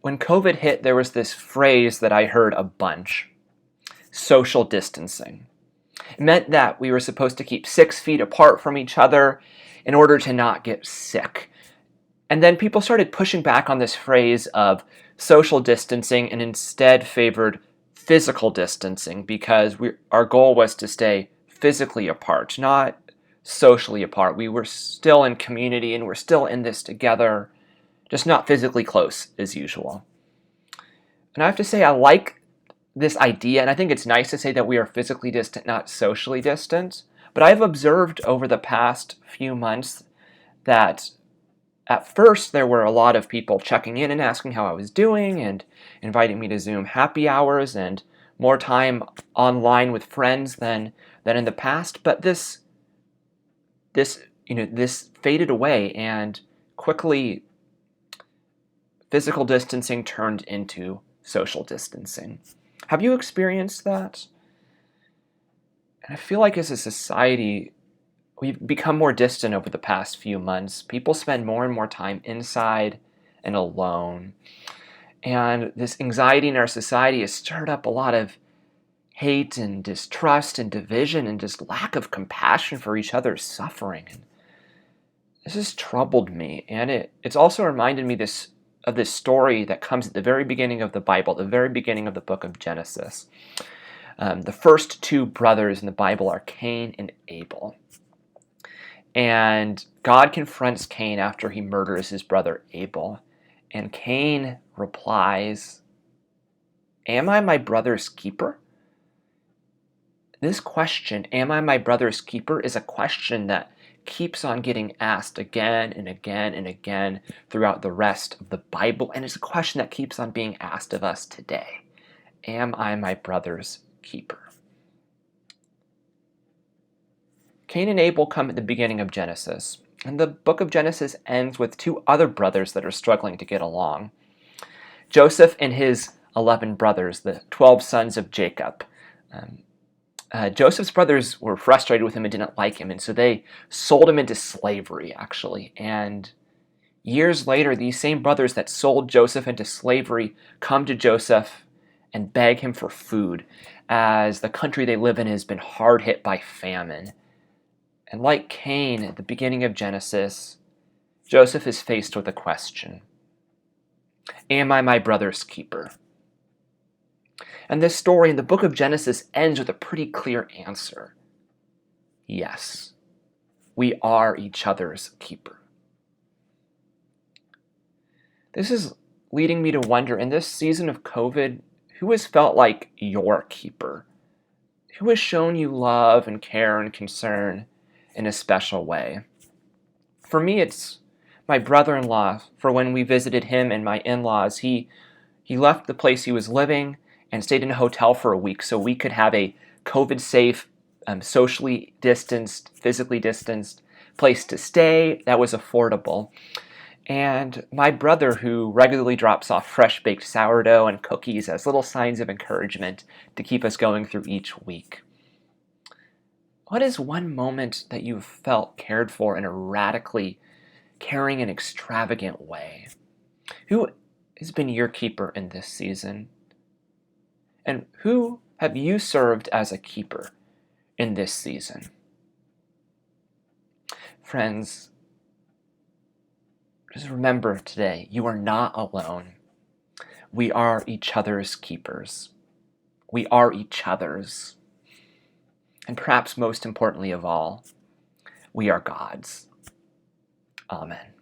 when COVID hit, there was this phrase that I heard a bunch: social distancing. It meant that we were supposed to keep 6 feet apart from each other in order to not get sick. And then people started pushing back on this phrase of social distancing and instead favored physical distancing because our goal was to stay physically apart, not socially apart. We were still in community and we're still in this together, just not physically close as usual. And I have to say, I like this idea, and I think it's nice to say that we are physically distant, not socially distant. But I've observed over the past few months that at first there were a lot of people checking in and asking how I was doing and inviting me to Zoom happy hours and more time online with friends than in the past. But this faded away, and quickly physical distancing turned into social distancing. Have you experienced that? And I feel like as a society, we've become more distant over the past few months. People spend more and more time inside and alone. And this anxiety in our society has stirred up a lot of hate and distrust and division and just lack of compassion for each other's suffering. And this has troubled me. And it's also reminded me of this story that comes at the very beginning of the Bible, the very beginning of the book of Genesis. The first 2 brothers in the Bible are Cain and Abel. And God confronts Cain after he murders his brother Abel. And Cain replies, "Am I my brother's keeper?" This question, "Am I my brother's keeper?" is a question that keeps on getting asked again and again and again throughout the rest of the Bible. And it's a question that keeps on being asked of us today. Am I my brother's keeper? Cain and Abel come at the beginning of Genesis. And the book of Genesis ends with 2 other brothers that are struggling to get along. Joseph and his 11 brothers, the 12 sons of Jacob. Joseph's brothers were frustrated with him and didn't like him, and so they sold him into slavery, actually. And years later, these same brothers that sold Joseph into slavery come to Joseph and beg him for food, as the country they live in has been hard hit by famine. And like Cain at the beginning of Genesis, Joseph is faced with a question: am I my brother's keeper? And this story in the book of Genesis ends with a pretty clear answer. Yes, we are each other's keeper. This is leading me to wonder, in this season of COVID, who has felt like your keeper? Who has shown you love and care and concern in a special way? For me, it's my brother-in-law. For when we visited him and my in-laws, he left the place he was living and stayed in a hotel for a week so we could have a COVID-safe, socially distanced, physically distanced place to stay that was affordable. And my brother, who regularly drops off fresh-baked sourdough and cookies as little signs of encouragement to keep us going through each week. What is one moment that you've felt cared for in a radically caring and extravagant way? Who has been your keeper in this season? And who have you served as a keeper in this season? Friends, just remember today, you are not alone. We are each other's keepers. We are each other's. And perhaps most importantly of all, we are God's. Amen.